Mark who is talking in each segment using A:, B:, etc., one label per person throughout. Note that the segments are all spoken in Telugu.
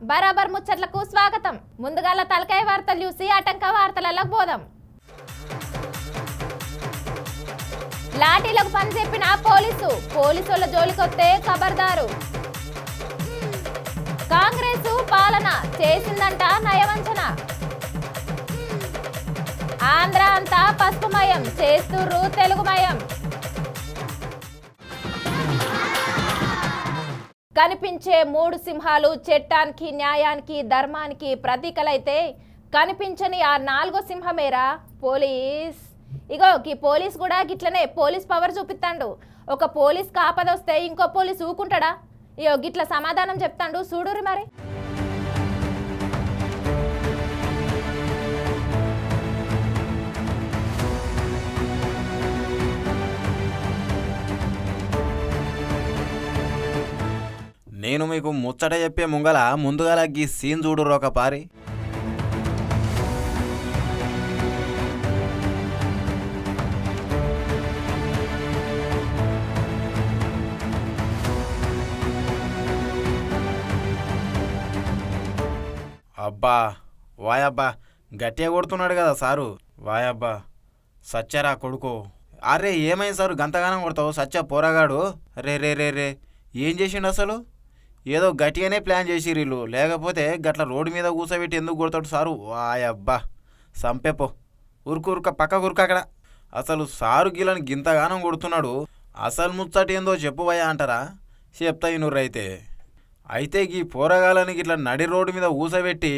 A: బరాబర్ ముచ్చట్లకు స్వాగతం. ముందుగాల తలకాయ వార్తలు చూసి ఆటంక వార్తలకు పోదాం. లాఠీలకు పని చెప్పిన పోలీసుల జోలికొస్తే ఖబర్దారు. కాంగ్రెస్ పాలన చేసిందంట నయవంచన. ఆంధ్ర అంతా పసుపుమయం చేస్తుర్రు తెలుగుమయం. కనిపించే మూడు సింహాలు చట్టానికి న్యాయానికి ధర్మానికి ప్రతీకలైతే కనిపించని ఆ నాలుగో సింహమేరా పోలీస్. ఇగో ఈ పోలీస్ కూడా గిట్లనే పోలీస్ పవర్ చూపిస్తాడు. ఒక పోలీస్ కాపదొస్తే ఇంకో పోలీస్ ఊకుంటాడా? ఇగో గిట్ల సమాధానం చెప్తాడు చూడురి మరి.
B: నేను మీకు ముచ్చట చెప్పే ముందుగాల గీ సీన్ చూడురు ఒక పారి. అబ్బా వాయబ్బా గట్టిగా కొడుతున్నాడు కదా సారు. వాయబ్బా సచ్చరా కొడుకు. అరే ఏమైంది సారు గంతగానం కొడతావు? సచ్చ పోరగాడు. రే రే రే రే ఏం చేసిండు అసలు? ఏదో గట్టిగానే ప్లాన్ చేసిరు వీళ్ళు, లేకపోతే గట్ల రోడ్డు మీద కూర్చోబెట్టి ఎందుకు కొడతాడు సారు? వాయబ్బా సంపేపో ఉరుక పక్క ఉరుక అక్కడ. అసలు సారు గీలని గింతగానం కొడుతున్నాడు. అసలు ముచ్చట ఏందో చెప్పువయ్యా అంటారా? చెప్తా ఇనుర్రైతే. అయితే గీ పోరగాలని గిట్ల నడి రోడ్డు మీద ఊసబెట్టి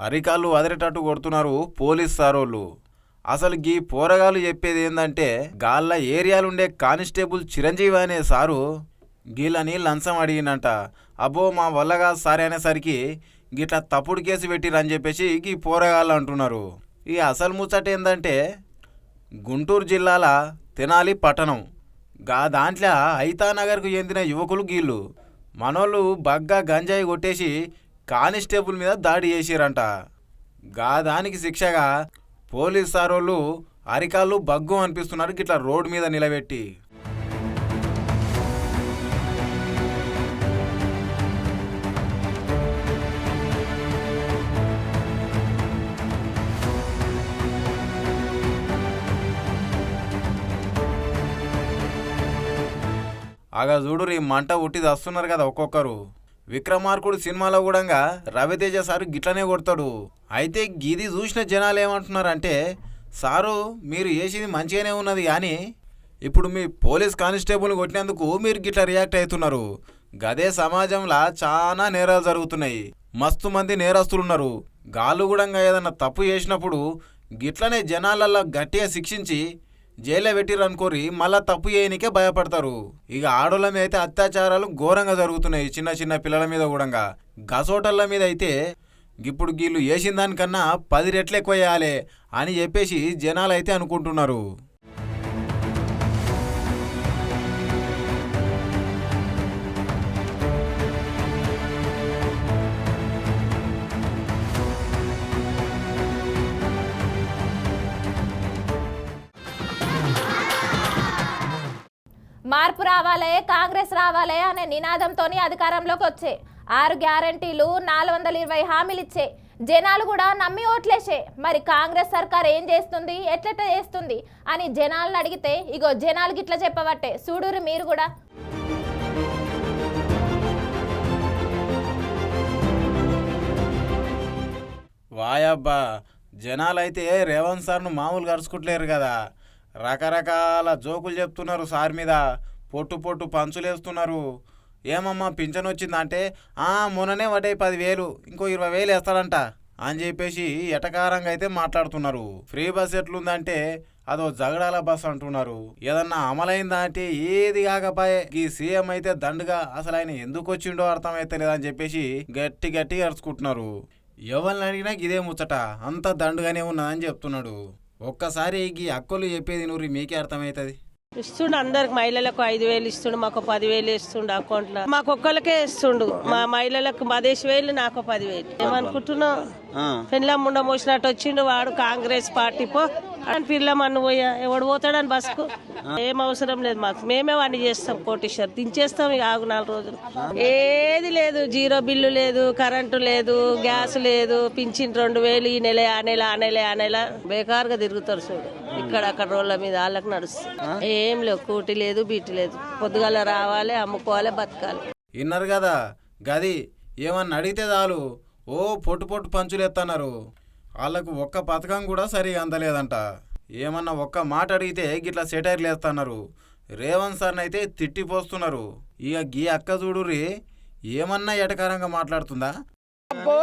B: అరికాళ్ళు అదిరేటట్టు కొడుతున్నారు పోలీస్ సారోళ్ళు. అసలు గీ పోరగాళ్ళు చెప్పేది ఏందంటే గాళ్ళ ఏరియాలుండే కానిస్టేబుల్ చిరంజీవి అనే సారు గీళ్ళని లంచం అడిగినంట. అబ్బో మా వల్లగా సారే అనేసరికి గిట్లా తప్పుడు కేసు పెట్టిరని చెప్పేసి గీ పోరగాళ్ళు అంటున్నారు. ఈ అసలు ముచ్చట ఏందంటే గుంటూరు జిల్లాల తెనాలి పట్టణం దాంట్లో ఐతానగర్కు చెందిన యువకులు గీళ్ళు మనోళ్ళు బగ్గా గంజాయి కొట్టేసి కానిస్టేబుల్ మీద దాడి చేసిరంట. దానికి శిక్షగా పోలీస్ సారోళ్ళు అరికాళ్ళు బగ్గు అనిపిస్తున్నారు గిట్లా రోడ్డు మీద నిలబెట్టి. ఆగా చూడురు ఈ మంట ఉట్టి వస్తున్నారు కదా ఒక్కొక్కరు. విక్రమార్కుడు సినిమాలో కూడా రవితేజ సారు గిట్లనే కొడతాడు. అయితే గిది చూసిన జనాలు ఏమంటున్నారంటే సారు మీరు చేసింది మంచిగానే ఉన్నది, కానీ ఇప్పుడు మీ పోలీస్ కానిస్టేబుల్ని కొట్టినందుకు మీరు గిట్లా రియాక్ట్ అవుతున్నారు. గదే సమాజంలో చాలా నేరాలు జరుగుతున్నాయి, మస్తు మంది నేరస్తులున్నారు. గాళ్ళు కూడా ఏదన్నా తప్పు చేసినప్పుడు గిట్లనే జనాలల్లా గట్టిగా శిక్షించి జైల్లో పెట్టిరనుకోరి మళ్ళా తప్పు చేయనికే భయపడతారు. ఇక ఆడోళ్ళ మీద అయితే అత్యాచారాలు ఘోరంగా జరుగుతున్నాయి, చిన్న చిన్న పిల్లల మీద కూడా. గసోటళ్ళ మీద అయితే ఇప్పుడు వీళ్ళు వేసిన దానికన్నా 10 రెట్లు ఎక్కువ వేయాలి అని చెప్పేసి జనాలు అయితే అనుకుంటున్నారు.
A: మార్పు రావాలే, కాంగ్రెస్ రావాలే అనే నినాదంతో అధికారంలోకి వచ్చే 6 గ్యారంటీలు 420 హామీలు ఇచ్చే జనాలు కూడా నమ్మి ఓట్లేసే. మరి కాంగ్రెస్ సర్కార్ ఏం చేస్తుంది, ఎట్లెట్ట చేస్తుంది అని జనాలను అడిగితే ఇగో జనాలు గిట్ల చెప్పబట్టే చూడురు మీరు కూడా.
B: వాయబ్బా జనాలైతే రేవంత్ సార్ను మామూలు గరుచుకుంటలేరు కదా. రకరకాల జోకులు చెప్తున్నారు సార్ మీద, పొట్టు పొట్టు పంచులేస్తున్నారు. ఏమమ్మా పింఛన్ వచ్చిందంటే మొన్ననే వడ్డాయి 10,000, ఇంకో 20,000 వేస్తాడంట అని చెప్పేసి ఎటకారంగా అయితే మాట్లాడుతున్నారు. ఫ్రీ బస్ ఎట్లుందంటే అదో జగడాల బస్ అంటున్నారు. ఏదన్నా అమలైందా అంటే ఏది కాకపోయే ఈ సీఎం అయితే దండుగా అసలు ఆయన ఎందుకు వచ్చిండో అర్థమైతే లేదని చెప్పేసి గట్టిగా అరుచుకుంటున్నారు. ఎవరిని అడిగినా ఇదే ముచ్చట, అంత దండుగానే ఉన్నదని చెప్తున్నాడు. ఒక్కసారి ఈ అక్కలు చెప్పేది నూరి మీకే అర్థమవుతుంది.
C: ఇస్తుండు అందరికి, మహిళలకు 5,000 ఇస్తుండు, మాకు 10,000 ఇస్తుండు అకౌంట్లో. మాకు ఒక్కరికే ఇస్తుండు, మా మహిళలకు 10,000 నాకు 10,000. ఏమనుకుంటున్నావు? పెళ్ళం ముండ మోసినట్టు వచ్చిండు వాడు కాంగ్రెస్ పార్టీ పో అని పిల్లమన్ను పోయా ఎవడు పోతాడని బస్కు ఏం అవసరం లేదు మాకు, మేమే వాడిని చేస్తాం కోటేశ్వర్ దించేస్తాం ఇక ఆగు 4 రోజులు. ఏది లేదు, జీరో బిల్లు లేదు, కరెంటు లేదు, గ్యాస్ లేదు, పింఛన్ 2000 ఈ నెల ఆ నెల బేకారుగా తిరుగుతారు చూడు, ఇక్కడ అక్కడ రోడ్ల మీద వాళ్ళకి నడుస్తుంది. ఏం లేవు, కూటి లేదు బీటి లేదు, పొద్దుగాల రావాలి అమ్ముకోవాలి బతకాలి.
B: విన్నారు కదా గది, ఏమన్నా అడిగితే చాలు ఓ పొట్టు పంచులు ఎత్తన్నారు. వాళ్ళకు ఒక్క పథకం కూడా సరిగా అందలేదంట. ఏమన్నా ఒక్క మాట అడిగితే గిట్లా సెటైర్లు వేస్తున్నారు. రేవంత్ సార్ని అయితే తిట్టిపోస్తున్నారు. ఇక గీ అక్క చూడుర్రి ఏమన్నా ఎటకారంగా మాట్లాడుతుందా.
D: అబ్బో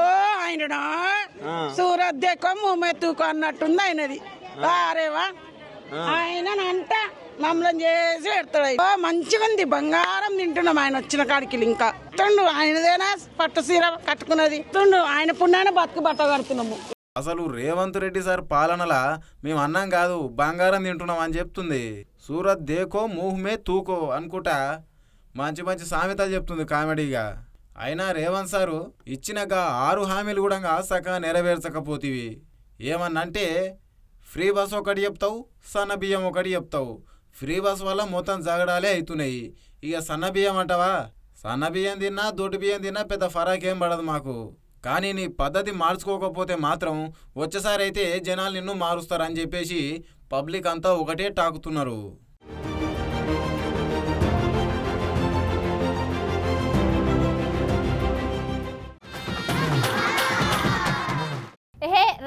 D: ఆయన సూరత్ దేకో మూమెత్తుకో అన్నట్టుంది ఆయనది. అరేవా ఆయన అంట మమ్మల్ని చేసి పెడతాడు. మంచిగా ఉంది, బంగారం తింటున్నాం ఆయన వచ్చిన కాడికి. ఇంకా తుండు ఆయనదేనా పట్టు సీర కట్టుకున్నది, తుండు ఆయన పుణ్యాన బతుకు బట్ట కడుతున్నాము.
B: అసలు రేవంత్ రెడ్డి సార్ పాలనలా మేము అన్నం కాదు బంగారం తింటున్నాం అని చెప్తుంది. సూరత్ దేకో మూహ్మే తూకో అనుకుంటా మంచి మంచి సామెతలు చెప్తుంది కామెడీగా. అయినా రేవంత్ సారు ఇచ్చినాక 6 హామీలు కూడా సగంగా నెరవేర్చకపోతేవి. ఏమన్నంటే ఫ్రీ బస్ ఒకటి చెప్తావు, సన్న బియ్యం ఒకటి చెప్తావు. ఫ్రీ బస్ వల్ల మొత్తం జగడాలే అవుతున్నాయి. ఇక సన్న బియ్యం అంటావా, సన్న బియ్యం తిన్నా దొడ్డు బియ్యం తిన్నా పెద్ద ఫరాకేం పడదు మాకు. కానీ నీ పద్ధతి మార్చుకోకపోతే మాత్రం వచ్చేసారి అయితే జనాలు నిన్ను మారుస్తారని చెప్పేసి పబ్లిక్ అంతా ఒకటే టాకుతున్నారు.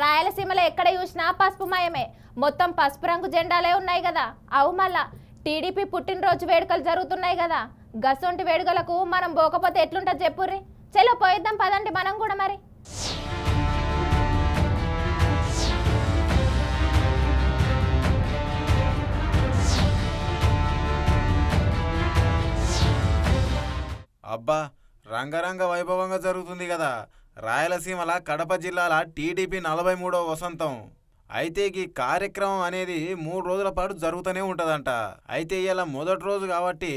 A: రాయలసీమలో ఎక్కడ చూసినా పసుపు మయమే, మొత్తం పసుపు రంగు జెండాలే ఉన్నాయి కదా. అవు మళ్ళా టీడీపీ పుట్టినరోజు వేడుకలు జరుగుతున్నాయి కదా, గసొంటి వేడుకలకు మనం పోకపోతే ఎట్లుంటుంది చెప్పుర్రి. చలో పోయిద్దాం పదండి మనం కూడా మరి.
B: అబ్బా రంగరంగ వైభవంగా జరుగుతుంది కదా రాయలసీమల కడప జిల్లాల టీడీపీ 43వ వసంతం. అయితే ఈ కార్యక్రమం అనేది 3 రోజుల పాటు జరుగుతూనే ఉంటుందంట. అయితే ఇలా మొదటి రోజు కాబట్టి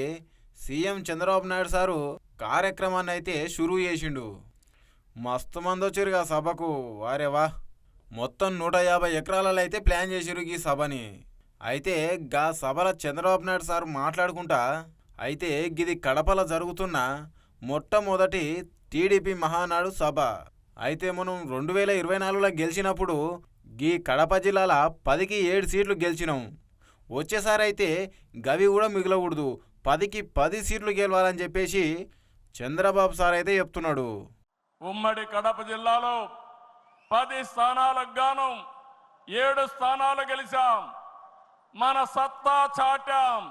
B: సీఎం చంద్రబాబు నాయుడు సారు కార్యక్రమాన్ని అయితే షురూ చేసిండు. మస్తు మంది వచ్చారుగా సభకు, వారేవా మొత్తం 150 ఎకరాలలో అయితే ప్లాన్ చేసిరు ఈ సభని. అయితే గా సభల చంద్రబాబు నాయుడు సారు మాట్లాడుకుంటా అయితే గిది కడపలో జరుగుతున్న మొట్టమొదటి టీడీపీ మహానాడు సభ. అయితే మనం 2024లో గెలిచినప్పుడు గీ కడప జిల్లాల 10కి 7 సీట్లు గెలిచినాం. వచ్చేసారి అయితే గవి కూడా మిగలకూడదు, 10కి 10 సీట్లు గెలవాలని చెప్పేసి చంద్రబాబు సార్ అయితే చెప్తున్నాడు.
E: ఉమ్మడి కడప జిల్లాలో 10 స్థానాలకు గాను 7 స్థానాలు గెలిచాం. మన సత్తా చాటాం.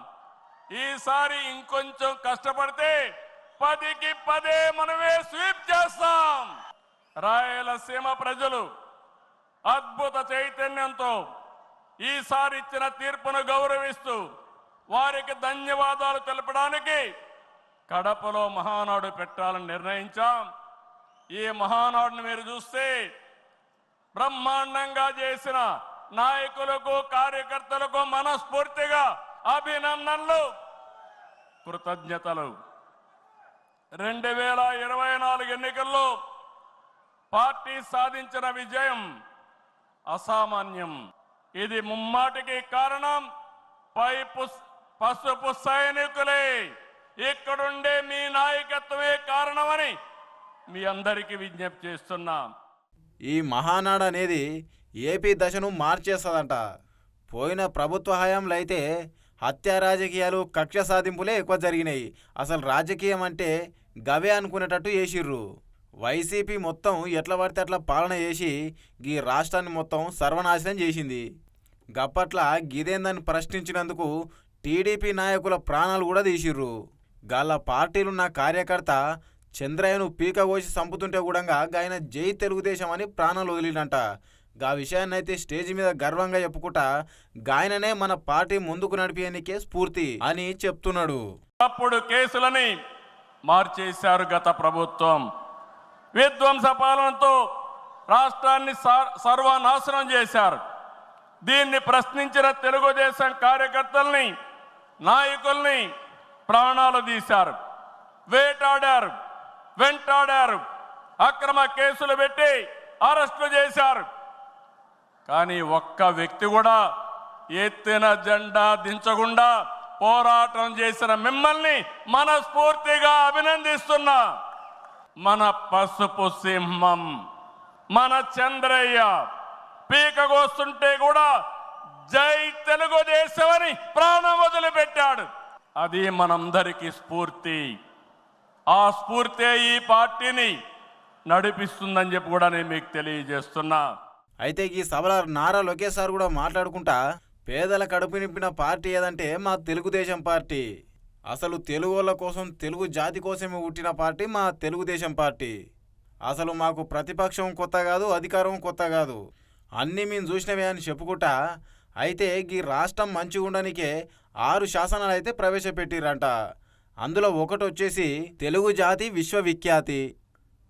E: ఈసారి ఇంకొంచెం కష్టపడితే 10కి 10 మనమే స్వీప్ చేస్తాం. రాయలసీమ ప్రజలు అద్భుత చైతన్యంతో ఈసారి ఇచ్చిన తీర్పును గౌరవిస్తూ వారికి ధన్యవాదాలు తెలపడానికి కడపలో మహానాడు పెట్టాలని నిర్ణయించాం. ఈ మహానాడును మీరు చూస్తే బ్రహ్మాండంగా చేసిన నాయకులకు కార్యకర్తలకు మనస్ఫూర్తిగా అభినందనలు, కృతజ్ఞతలు. 2024 ఎన్నికల్లో పార్టీ సాధించిన విజయం అసామాన్యం. ఇది ముమ్మాటికి కారణం పసుపు సైనికులే, ఇక్కడుండే మీ నాయకత్వమే కారణమని మీ అందరికీ విజ్ఞప్తి చేస్తున్నాం.
B: ఈ మహానాడు అనేది ఏపీ దశను మార్చేస్తుందంట. పోయిన ప్రభుత్వ హయాంలో అయితే హత్యా రాజకీయాలు కక్ష సాధింపులే ఎక్కువ జరిగినాయి. అసలు రాజకీయం అంటే గవే అనుకునేటట్టు చేసిర్రు. వైసీపీ మొత్తం ఎట్లా పడితే అట్లా పాలన చేసి ఈ రాష్ట్రాన్ని మొత్తం సర్వనాశనం చేసింది. గప్పట్ల గిదేందని ప్రశ్నించినందుకు టీడీపీ నాయకుల ప్రాణాలు కూడా తీసిర్రు. గాళ్ళ పార్టీలున్న కార్యకర్త చంద్రయ్యను పీక కోసి చంపుతుంటే కూడా ఆయన జై తెలుగుదేశం అని ప్రాణాలు వదిలినంట. గా విషయాన్ని అయితే స్టేజ్ మీద గర్వంగా చెప్పుకుంటా గాయననే మన పార్టీ ముందుకు నడిపేందుకే స్ఫూర్తి అని చెప్తున్నాడు.
E: అప్పుడు కేసులని మార్చేశారు గత ప్రభుత్వం. విధ్వంస పాలనతో రాష్ట్రాన్ని సర్వనాశనం చేశారు. దీన్ని ప్రశ్నించిన తెలుగుదేశం కార్యకర్తల్ని, నాయకుల్ని ప్రాణాలు తీశారు, వేటాడారు, వెంటాడారు, అక్రమ కేసులు పెట్టి అరెస్టులు చేశారు. కానీ ఒక్క వ్యక్తి కూడా ఎత్తిన జెండా దించకుండా పోరాటం చేసిన మిమ్మల్ని మనస్ఫూర్తిగా అభినందిస్తున్నా. మన పసుపు సింహం మన చంద్రయ్య పీకగోస్తుంటే కూడా జై తెలుగుదేశం అని ప్రాణం వదిలిపెట్టాడు. అది మనందరికీ స్ఫూర్తి. ఆ స్ఫూర్తే ఈ పార్టీని నడిపిస్తుందని చెప్పి కూడా నేను మీకు తెలియజేస్తున్నా.
B: అయితే ఈ సభలో నారా లోకేష్ సార్ కూడా మాట్లాడుకుంటా పేదల కడుపు నింపిన పార్టీ ఏదంటే మా తెలుగుదేశం పార్టీ. అసలు తెలుగు వాళ్ళ కోసం, తెలుగు జాతి కోసమే పుట్టిన పార్టీ మా తెలుగుదేశం పార్టీ. అసలు మాకు ప్రతిపక్షం కొత్త కాదు, అధికారం కొత్త కాదు, అన్నీ మేము చూసినవే అని చెప్పుకుంటా. అయితే ఈ రాష్ట్రం మంచిగా ఉండనికే 6 శాసనాలు అయితే ప్రవేశపెట్టిరంట. అందులో ఒకటి వచ్చేసి తెలుగు జాతి విశ్వవిఖ్యాతి,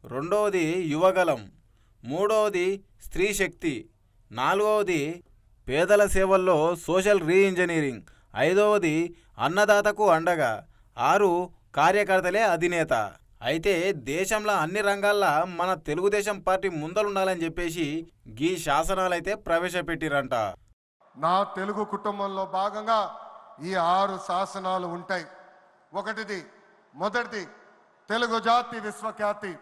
B: రెండవది యువగలం, మూడవది స్త్రీ శక్తి, నాలుగవది పేదల సేవల్లో సోషల్ రీఇంజనీరింగ్, ఐదవది అన్నదాతకు అండగా, 6 కార్యకర్తలే అధినేత. అయితే దేశంలో అన్ని రంగాల్లో మన తెలుగుదేశం పార్టీ ముందలుండాలని చెప్పేసి ఈ శాసనాలైతే ప్రవేశపెట్టిరంట.
F: నా తెలుగు కుటుంబంలో భాగంగా ఈ 6 శాసనాలు ఉంటాయి. మొదటిది తెలుగు జాతి విశ్వఖ్యాతి,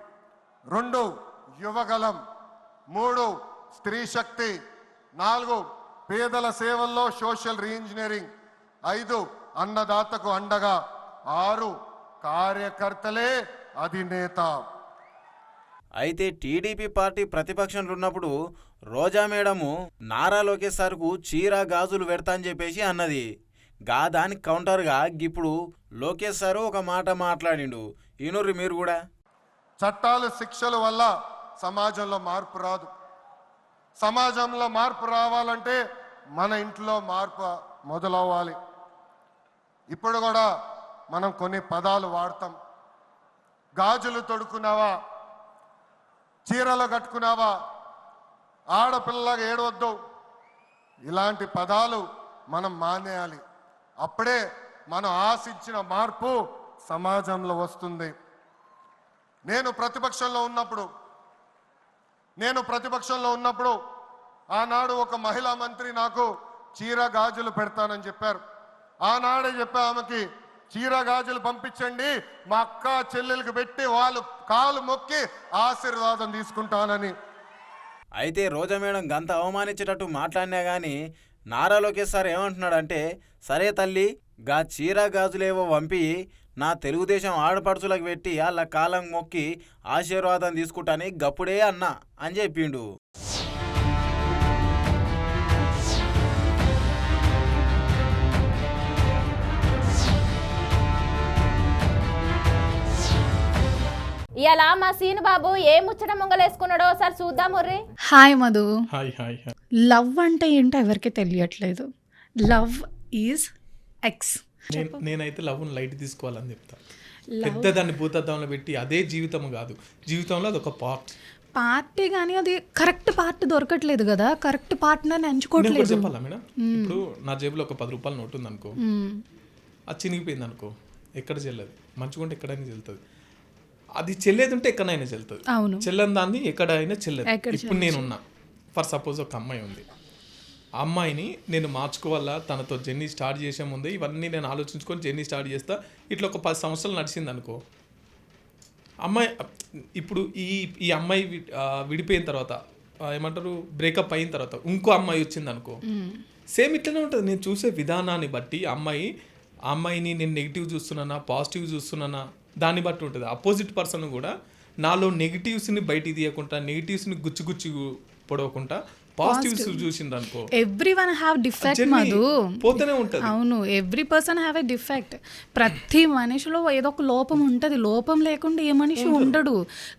F: 2 యువగలం, 3 స్త్రీ శక్తి, 4 పేదల సేవల్లో సోషల్ రీఇంజనీరింగ్, 5 అన్నదాతకు అండగా, 6 కార్యకర్తలే అధినేత.
B: అయితే టీడీపీ పార్టీ ప్రతిపక్షంలో ఉన్నప్పుడు రోజా మేడము నారా లోకేష్ సార్కు చీర గాజులు పెడతా అని చెప్పేసి అన్నది. దానికి కౌంటర్గా ఇప్పుడు లోకేష్ సారు ఒక మాట మాట్లాడిండు. ఈనూరు మీరు కూడా.
F: చట్టాలు శిక్షల వల్ల సమాజంలో మార్పు రాదు. సమాజంలో మార్పు రావాలంటే మన ఇంట్లో మార్పు మొదలవ్వాలి. ఇప్పుడు కూడా మనం కొన్ని పదాలు వాడతాం. గాజులు తొడుక్కున్నావా, చీరలు కట్టుకున్నావా, ఆడపిల్లగా ఏడవద్దు, ఇలాంటి పదాలు మనం మానేయాలి. అప్పుడే మనం ఆశించిన మార్పు సమాజంలో వస్తుంది. నేను ప్రతిపక్షంలో ఉన్నప్పుడు ఆనాడు ఒక మహిళా మంత్రి నాకు చీర గాజులు పెడతానని చెప్పారు. ఆనాడే చెప్పా ఆమెకి, చీర గాజులు పంపించండి, మా అక్క చెల్లెలకు పెట్టి వాళ్ళు కాలు మొక్కి ఆశీర్వాదం తీసుకుంటానని.
B: అయితే రోజా మేడం గంత అవమానించేటట్టు మాట్లాడినా కానీ నారా లోకేష్ సార్ ఏమంటున్నాడంటే, సరే తల్లి గా చీర గాజులేవో పంపి నా తెలుగుదేశం ఆడపడుచులకు పెట్టి వాళ్ళ కాలం మొక్కి ఆశీర్వాదం తీసుకుంటాని గప్పుడే అన్నా అని చెప్పిండు.
A: ఇలా మా సీను బాబు ఏ ముచ్చట ముంగలేసుకున్నాడో ఒకసారి చూద్దాం.
G: Hi Madhu.
H: Hi hi hi.
G: Love అంటే ఏంటో ఎవరికి తెలియట్లేదు. Love is X.
H: నేనైతే లవ్ను లైట్ తీసుకోవాలని చెప్తా. పెద్ద దాన్ని భూతద్దంలో పెట్టి అదే జీవితం కాదు, జీవితంలో అది ఒక
G: పార్టీ కానీ అది కరెక్ట్ పార్ట్ దొరకట్లేదు కదా, కరెక్ట్ పార్ట్నర్ని ఎంచుకోవట్లేదు.
H: చెప్పాలా మేడం? ఇప్పుడు నా జేబులో ఒక 10 రూపాయల నోటు ఉంది అనుకో, అది చినిగిపోయింది అనుకో, ఎక్కడ చెల్లదు. మంచిగుంటే ఎక్కడైనా చెల్లుతుంది. అది చెల్లేది ఉంటే ఎక్కడైనా చెల్లుతుంది.
G: అవును,
H: చెల్లని దాన్ని ఎక్కడైనా చెల్లదు. ఇప్పుడు నేనున్నా, ఫర్ సపోజ్ ఒక అమ్మాయి ఉంది, ఆ అమ్మాయిని నేను మార్చుకోవాలా, తనతో జర్నీ స్టార్ట్ చేసే ముందే ఇవన్నీ నేను ఆలోచించుకొని జర్నీ స్టార్ట్ చేస్తా. ఇట్లా ఒక 10 సంవత్సరాలు నడిచింది అనుకో, అమ్మాయి ఇప్పుడు ఈ అమ్మాయి విడిపోయిన తర్వాత ఏమంటారు, బ్రేకప్ అయిన తర్వాత ఇంకో అమ్మాయి వచ్చింది అనుకో, సేమ్ ఇట్లనే ఉంటుంది. నేను చూసే విధానాన్ని బట్టి ఆ అమ్మాయిని నేను నెగిటివ్ చూస్తున్నానా పాజిటివ్ చూస్తున్నానా దాన్ని బట్టి ఉంటుంది. అపోజిట్ పర్సన్ కూడా నాలో నెగిటివ్స్ని బయటికి తీయకుండా, నెగిటివ్స్ని గుచ్చి పొడవకుండా పాజిటివ్స్ చూసిండ్రు అనుకో,
G: ఎవ్రీవన్ హ్యావ్ డిఫెక్ట్ మధు,
H: పోతూనే ఉంటుంది.
G: అవును, every person have a defect. ప్రతి మనిషిలో ఏదో ఒక లోపం ఉంటుంది. లోపం లేకుండా ఏ మనిషి ఉండడు.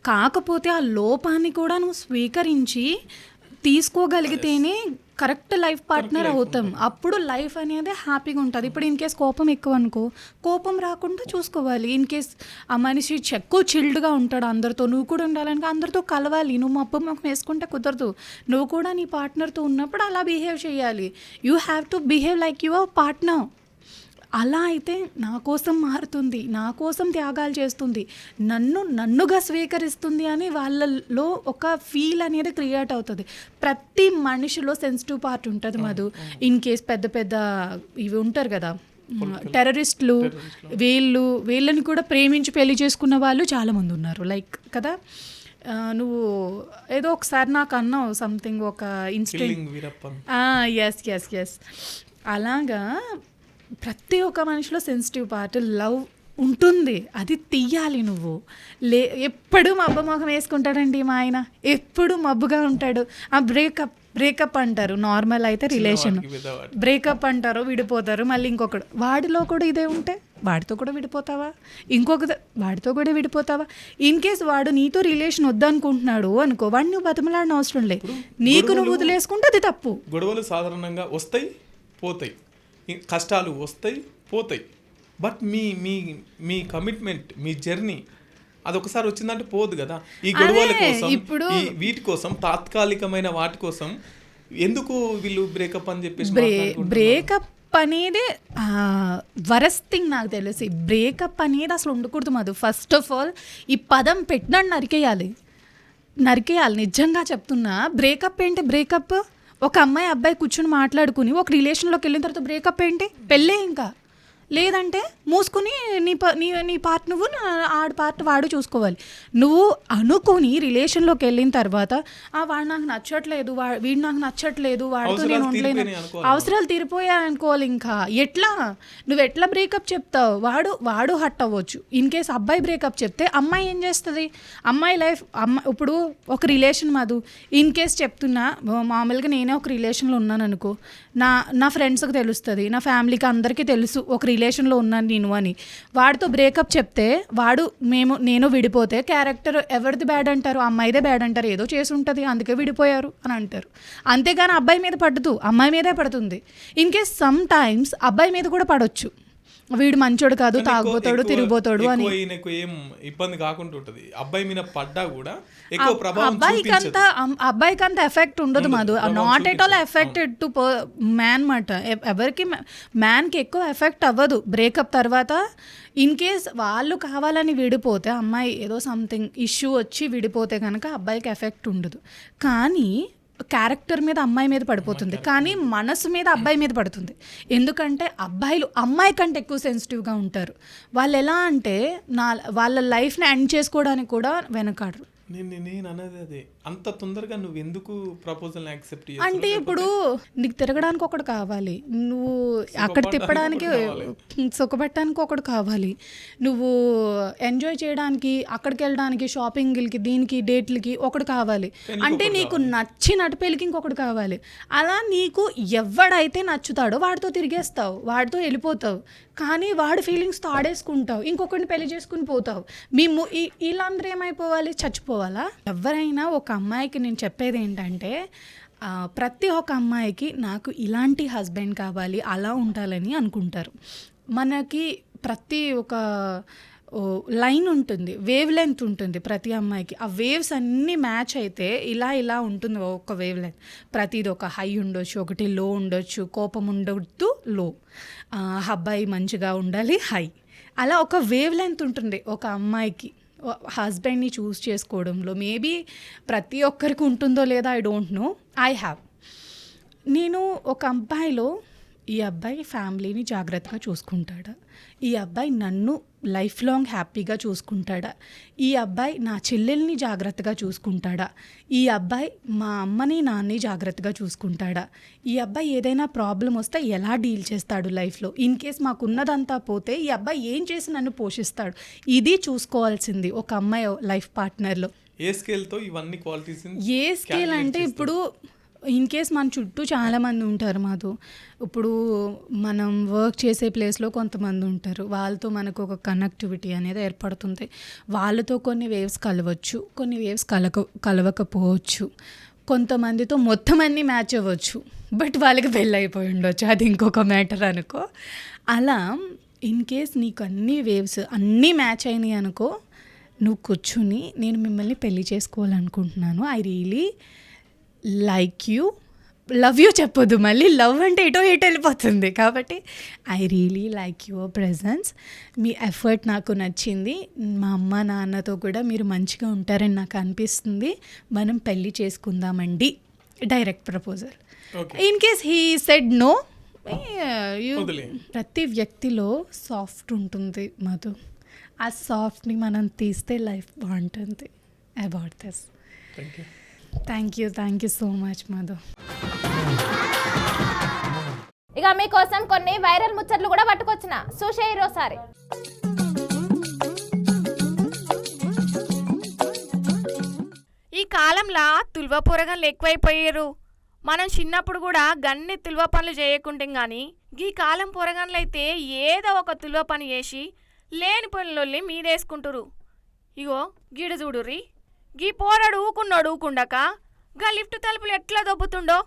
G: కాకపోతే ఆ లోపాన్ని కూడా నువ్వు స్వీకరించి తీసుకోగలిగితేనే కరెక్ట్ లైఫ్ పార్ట్నర్ అవుతాం. అప్పుడు లైఫ్ అనేది హ్యాపీగా ఉంటుంది. ఇప్పుడు ఇన్ కేస్ కోపం ఎక్కువ అనుకో, కోపం రాకుండా చూసుకోవాలి. ఇన్ కేస్ ఆ మనిషి ఎక్కువ చిల్డ్గా ఉంటాడు అందరితో, నువ్వు కూడా ఉండాలనుకో అందరితో కలవాలి. నువ్వు మబ్బు మొక్క వేసుకుంటే కుదరదు. నువ్వు కూడా నీ పార్ట్నర్తో ఉన్నప్పుడు అలా బిహేవ్ చేయాలి. You have to behave like your partner. అలా అయితే నా కోసం మారుతుంది, నా కోసం త్యాగాలు చేస్తుంది, నన్నుగా స్వీకరిస్తుంది అని వాళ్ళలో ఒక ఫీల్ అనేది క్రియేట్ అవుతుంది. ప్రతి మనిషిలో సెన్సిటివ్ పార్ట్ ఉంటుంది మధు. ఇన్ కేస్ పెద్ద పెద్ద ఇవి ఉంటారు కదా టెర్రరిస్టులు, వీళ్ళని కూడా ప్రేమించి పెళ్లి చేసుకున్న వాళ్ళు చాలామంది ఉన్నారు. లైక్ కదా, నువ్వు ఏదో ఒకసారి నాకు అన్నావు సంథింగ్, ఒక ఇన్సిడెంట్. ఎస్ అలాగా ప్రతి ఒక్క మనిషిలో సెన్సిటివ్ పార్ట్ లవ్ ఉంటుంది, అది తీయాలి నువ్వు. ఎప్పుడు మబ్బు మొహం వేసుకుంటాడండి మా ఆయన, ఎప్పుడు మబ్బుగా ఉంటాడు. ఆ బ్రేకప్ అంటారు, నార్మల్ అయితే రిలేషన్, బ్రేకప్ అంటారు, విడిపోతారు, మళ్ళీ ఇంకొకడు. వాడిలో కూడా ఇదే ఉంటే వాడితో కూడా విడిపోతావా, వాడితో కూడా విడిపోతావా. ఇన్ కేస్ వాడు నీతో రిలేషన్ వద్దనుకుంటున్నాడు అనుకో, వాడిని నువ్వు బతిమలాడిన అవసరం లేదు, నీకు నువ్వు వదిలేసుకుంటే అది తప్పు.
H: గొడవలు సాధారణంగా వస్తాయి పోతాయి, కష్టాలు వస్తాయి పోతాయి, బట్ మీ కమిట్మెంట్, మీ జర్నీ అదొకసారి వచ్చిందంటే పోదు కదా. ఈ గొడవల కోసం, ఈ వీటి కోసం, తాత్కాలికమైన వాటి కోసం ఎందుకు వీళ్ళు బ్రేకప్ అని చెప్పేసి
G: బ్రేకప్ అనేది వరస్ట్ థింగ్ నాకు తెలిసి. బ్రేకప్ అనేది అసలు ఉండకూడదు మధు. ఫస్ట్ ఆఫ్ ఆల్ ఈ పదం పెట్టినట్టు నరికేయాలి నిజంగా చెప్తున్నా. బ్రేకప్ ఏంటి? బ్రేకప్ ఒక అమ్మాయి అబ్బాయి కూర్చొని మాట్లాడుకుని ఒక రిలేషన్లోకి వెళ్ళిన తర్వాత బ్రేకప్ ఏంటి? పెళ్ళే. ఇంకా లేదంటే మూసుకుని నీ పార్ట్ నువ్వు, ఆడి పార్ట్ వాడు చూసుకోవాలి. నువ్వు అనుకుని రిలేషన్లోకి వెళ్ళిన తర్వాత వాడు నాకు నచ్చట్లేదు, వీడు నాకు నచ్చట్లేదు, వాడితో నేను ఉండలేను, అవసరాలు తీరిపోయాయి అనుకోవాలి. ఇంకా ఎట్లా నువ్వు ఎట్లా బ్రేకప్ చెప్తావు? వాడు హట్ అవ్వచ్చు. ఇన్ కేస్ అబ్బాయి బ్రేకప్ చెప్తే అమ్మాయి ఏం చేస్తుంది? అమ్మాయి లైఫ్ ఇప్పుడు ఒక రిలేషన్ మధు, ఇన్ కేస్ చెప్తున్నా, మామూలుగా నేనే ఒక రిలేషన్లో ఉన్నాను అనుకో, నా ఫ్రెండ్స్కి తెలుస్తుంది, నా ఫ్యామిలీకి అందరికీ తెలుసు ఒక రిలేషన్లో ఉన్నాను నేను అని. వాడితో బ్రేకప్ చెప్తే నేను విడిపోతే క్యారెక్టర్ ఎవరిది బ్యాడ్ అంటారు? అమ్మాయిదే బ్యాడ్ అంటారు. ఏదో చేసి ఉంటుంది అందుకే విడిపోయారు అని అంటారు. అంతేగాని అబ్బాయి మీద పడదు, అమ్మాయి మీదే పడుతుంది. ఇన్ కేస్ సమ్ టైమ్స్ అబ్బాయి మీద కూడా పడవచ్చు, వీడు మంచోడు కాదు, తాగుపోతాడు, తిరిగిపోతాడు అని.
H: ఏం ఇబ్బంది కాకుండా ఉంటుంది. అబ్బాయి మీద పడ్డా కూడా ఎక్కువ ప్రభావం
G: అబ్బాయికి అంత ఎఫెక్ట్ ఉండదు Madhu. Not at all affected to man మాట. ఎవరికి మ్యాన్కి ఎక్కువ ఎఫెక్ట్ అవ్వదు బ్రేకప్ తర్వాత. ఇన్ కేస్ వాళ్ళు కావాలని విడిపోతే, అమ్మాయి ఏదో సంథింగ్ ఇష్యూ వచ్చి విడిపోతే కనుక అబ్బాయికి ఎఫెక్ట్ ఉండదు. కానీ క్యారెక్టర్ మీద అమ్మాయి మీద పడిపోతుంది, కానీ మనసు మీద అబ్బాయి మీద పడుతుంది. ఎందుకంటే అబ్బాయిలు అమ్మాయి కంటే ఎక్కువ సెన్సిటివ్గా ఉంటారు. వాళ్ళు ఎలా అంటే వాళ్ళ లైఫ్ని ఎండ్ చేసుకోవడానికి కూడా వెనకాడరు.
H: నేను అనేది అదే, అంత తొందరగా నువ్వు ఎందుకు ప్రపోజల్ యాక్సెప్ట్ చేయాలి
G: అంటే ఇప్పుడు నీకు తిరగడానికి ఒకటి కావాలి, నువ్వు అక్కడ తిప్పడానికి సుఖపెట్టడానికి ఒకటి కావాలి, నువ్వు ఎంజాయ్ చేయడానికి అక్కడికి వెళ్ళడానికి షాపింగ్లకి దీనికి డేట్లకి ఒకటి కావాలి, అంటే నీకు నచ్చినట్టు పెళ్ళికి ఇంకొకటి కావాలి. అలా నీకు ఎవడైతే నచ్చుతాడో వాడితో తిరిగేస్తావు, వాడితో వెళ్ళిపోతావు, కానీ వాడి ఫీలింగ్స్తో ఆడేసుకుంటావు, ఇంకొకరిని పెళ్లి చేసుకుని పోతావు. వీళ్ళందరూ ఏమైపోవాలి? చచ్చిపోవాలా? ఎవరైనా ఒక అమ్మాయికి నేను చెప్పేది ఏంటంటే, ప్రతి ఒక్క అమ్మాయికి నాకు ఇలాంటి హస్బెండ్ కావాలి, అలా ఉండాలని అనుకుంటారు. మనకి ప్రతి ఒక లైన్ ఉంటుంది, వేవ్ లెంత్ ఉంటుంది ప్రతి అమ్మాయికి. ఆ వేవ్స్ అన్నీ మ్యాచ్ అయితే ఇలా ఉంటుంది ఒక వేవ్ లెంత్. ప్రతిది ఒక హై ఉండొచ్చు, ఒకటి లో ఉండొచ్చు, కోపం ఉండొద్దు లో, అబ్బాయి మంచిగా ఉండాలి హై, అలా ఒక వేవ్ లెంత్ ఉంటుంది ఒక అమ్మాయికి హస్బెండ్ని చూస్ చేసుకోవడంలో. మేబీ ప్రతి ఒక్కరికి ఉంటుందో లేదో I don't know, I have. నేను ఒక అబ్బాయిలో, ఈ అబ్బాయి ఫ్యామిలీని జాగ్రత్తగా చూసుకుంటాడా, ఈ అబ్బాయి నన్ను లైఫ్ లాంగ్ హ్యాపీగా చూసుకుంటాడా, ఈ అబ్బాయి నా చెల్లెల్ని జాగ్రత్తగా చూసుకుంటాడా, ఈ అబ్బాయి మా అమ్మని నాన్నని జాగ్రత్తగా చూసుకుంటాడా, ఈ అబ్బాయి ఏదైనా ప్రాబ్లం వస్తే ఎలా డీల్ చేస్తాడు లైఫ్లో, ఇన్ కేస్ మాకున్నదంతా పోతే ఈ అబ్బాయి ఏం చేసి నన్ను పోషిస్తాడు, ఇది చూసుకోవాల్సింది ఒక అమ్మాయి లైఫ్ పార్ట్నర్లో.
H: ఏ స్కేల్తో ఇవన్నీ క్వాలిటీస్?
G: ఏ స్కేల్ అంటే ఇప్పుడు ఇన్ కేస్ మన చుట్టూ చాలామంది ఉంటారు మాతో. ఇప్పుడు మనం వర్క్ చేసే ప్లేస్లో కొంతమంది ఉంటారు, వాళ్ళతో మనకు ఒక కనెక్టివిటీ అనేది ఏర్పడుతుంది. వాళ్ళతో కొన్ని వేవ్స్ కలవచ్చు, కొన్ని వేవ్స్ కలవకపోవచ్చు, కొంతమందితో మొత్తం అన్నీ మ్యాచ్ అవ్వచ్చు, బట్ వాళ్ళకి పెళ్ళి అయిపోయి ఉండొచ్చు, అది ఇంకొక మ్యాటర్ అనుకో. అలా ఇన్ కేస్ నీకు అన్ని వేవ్స్ అన్నీ మ్యాచ్ అయినాయి అనుకో, నువ్వు కూర్చుని నేను మిమ్మల్ని పెళ్ళి చేసుకోవాలనుకుంటున్నాను, I really like you, love you చెప్పొద్దు, మళ్ళీ లవ్ అంటే ఎటో వెళ్ళిపోతుంది. కాబట్టి I really like your presence. Me effort నాకు నచ్చింది. మా అమ్మ నాన్నతో కూడా మీరు మంచిగా ఉంటారని నాకు అనిపిస్తుంది. మనం పెళ్ళి చేసుకుందామండి, direct proposal. In case he said no, ప్రతి వ్యక్తిలో సాఫ్ట్ ఉంటుంది మధు. ఆ సాఫ్ట్ని మనం తీస్తే లైఫ్ బాగుంటుంది. About this. Thank you so much Madhu.
A: ఇక మీకోసం కొన్ని వైరల్ ముచ్చట్లు కూడా పట్టుకొచ్చిన, చూసే ఈరోసారి.
I: ఈ కాలంలో తుల్వ పొరగన్లు ఎక్కువైపోయారు. మనం చిన్నప్పుడు కూడా గన్ని తుల్వ పనులు చేయకుంటే గాని ఈ కాలం పొరగన్లైతే ఏదో ఒక తుల్వ పని చేసి లేని పనులొల్లి మీదేసుకుంటురు. ఇగో గీడు చూడుర్రి, గీ పోరాడు ఊకున్నాడు ఊకుండక గా లిఫ్ట్ తలుపులు ఎట్లా దొబ్బుతుండో.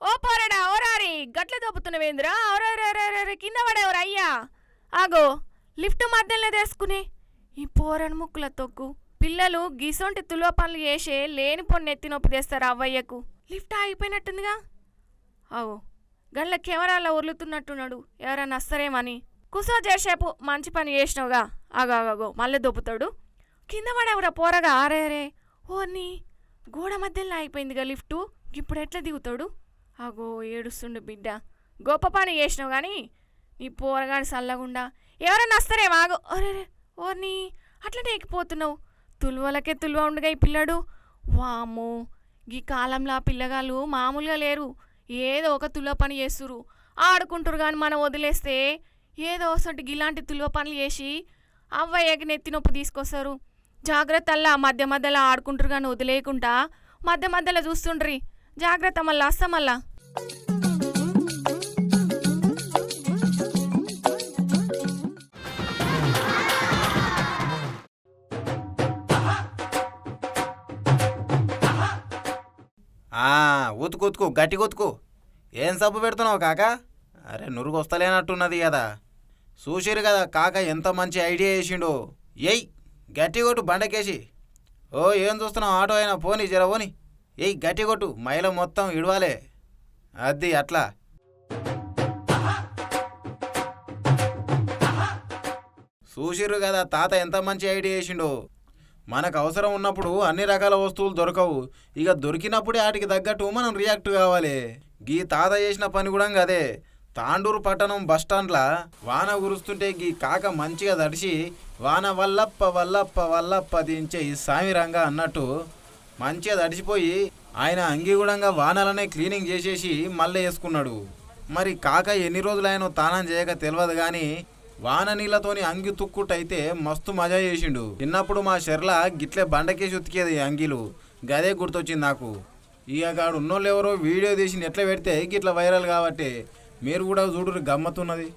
I: ఓ పోరాడా ఓరారి గట్ల దొబ్బుతున్నవేంద్రా, కింద పడేవరా అయ్యా. ఆగో లిఫ్ట్ మధ్యలో తీసుకునే ఈ పోరని ముక్కుల తొక్కు. పిల్లలు గిసొంటి తులువ పనులు చేసే లేని పొన్ను ఎత్తి నొప్పి తెస్తారు అవ్వయ్యకు. లిఫ్ట్ ఆగిపోయినట్టుందిగా. అగో గండ్ల కెమెరాలో ఉరులుతున్నట్టున్నాడు, ఎవరన్నా వస్తారేమని. కుసో చేసేపు మంచి పని చేసినావుగా. ఆగాగో మళ్ళీ దొబ్బుతాడు. కింద పడేవరా పోరగా. ఆరేరే ఓర్ని గోడ మధ్యలో ఆగిపోయిందిగా లిఫ్టు, ఇప్పుడు ఎట్లా దిగుతాడు. ఆగో ఏడుస్తుండు బిడ్డ. గొప్ప పని చేసినావు కానీ నీ పోరగాడి చల్లగుండా ఎవరన్నా వస్తారేమో. ఆగో అరేరే ఓర్ని అట్లనే ఎక్కిపోతున్నావు. తులువలకే తులువ ఉండగా ఈ పిల్లడు. వామ్మో ఈ కాలంలో పిల్లగాళ్ళు మామూలుగా లేరు. ఏదో ఒక తులువ పని చేస్తురు, ఆడుకుంటారు. కానీ మనం వదిలేస్తే ఏదో ఒకటి ఇలాంటి తులువ పనులు చేసి అవ్వయ్యకి నెత్తి నొప్పి తీసుకొస్తారు. జాగ్రత్త. అలా మధ్య మధ్యలో ఆడుకుంటారు కానీ వదిలేయకుండా మధ్య మధ్యలో చూస్తుండ్రి. జాగ్రత్త. మళ్ళా వస్తా మళ్ళా.
B: ఉతుకు గట్టి ఉతుకు. ఏం సబ్బు పెడుతున్నావు కాక? అరే నురుగు వస్తలేనట్టున్నది కదా. చూసిరు కదా కాక ఎంత మంచి ఐడియా వేసిండు. ఎయ్ గట్టి కొట్టు బండకేసి. ఓ ఏం చూస్తున్నావు, ఆటో అయినా పోనీ జర పోని. ఎయ్ గట్టి కొట్టు, మైల మొత్తం ఇడవాలే. అది అట్లా. చూసిర్రు కదా తాత ఎంత మంచి ఐడియా వేసిండు. మనకు అవసరం ఉన్నప్పుడు అన్ని రకాల వస్తువులు దొరకవు. ఇక దొరికినప్పుడే వాటికి తగ్గట్టు మనం రియాక్ట్ కావాలి. గీ తాత చేసిన పని కూడా అదే. తాండూరు పట్టణం బస్టాండ్లా వాన కురుస్తుంటే గీ కాక మంచిగా తడిసి వాన వల్లప్ప వల్లప్ప వల్లప్ప దించే ఈ సామిరంగా అన్నట్టు మంచిగా తడిసిపోయి ఆయన అంగి కూడా వానలనే క్లీనింగ్ చేసేసి మళ్ళీ వేసుకున్నాడు. మరి కాక ఎన్ని రోజులు ఆయన తానం చేయక తెలియదు కానీ వాన నీళ్ళతోని అంగి తుక్కుటైతే మస్తు మజా చేసిండు. చిన్నప్పుడు మా షెర్ల గిట్లే బండకేసి ఉతికేది అంగిలు. గదే గుర్తొచ్చింది నాకు. ఇక గాడు ఉన్నోళ్ళు ఎవరో వీడియో తీసి ఎట్లా పెడితే గిట్లా వైరల్ కాబట్టి మీరు కూడా చూడు, గమ్మత్తున్నది.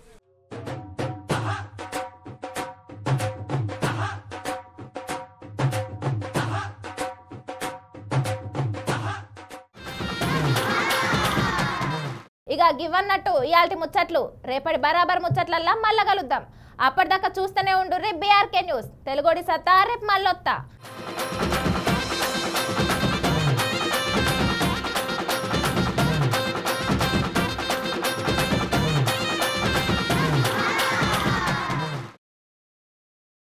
A: ఇక గివన్నట్టు ఇయాల్టి ముచ్చట్లు రేపటి బరాబర్ ముచ్చట్లల్లా మళ్ళా కలుద్దాం. అప్పటిదాకా చూస్తూనే ఉండు బీఆర్కే న్యూస్. తెలుగుడి సత్తా రేపు మళ్ళొత్తా.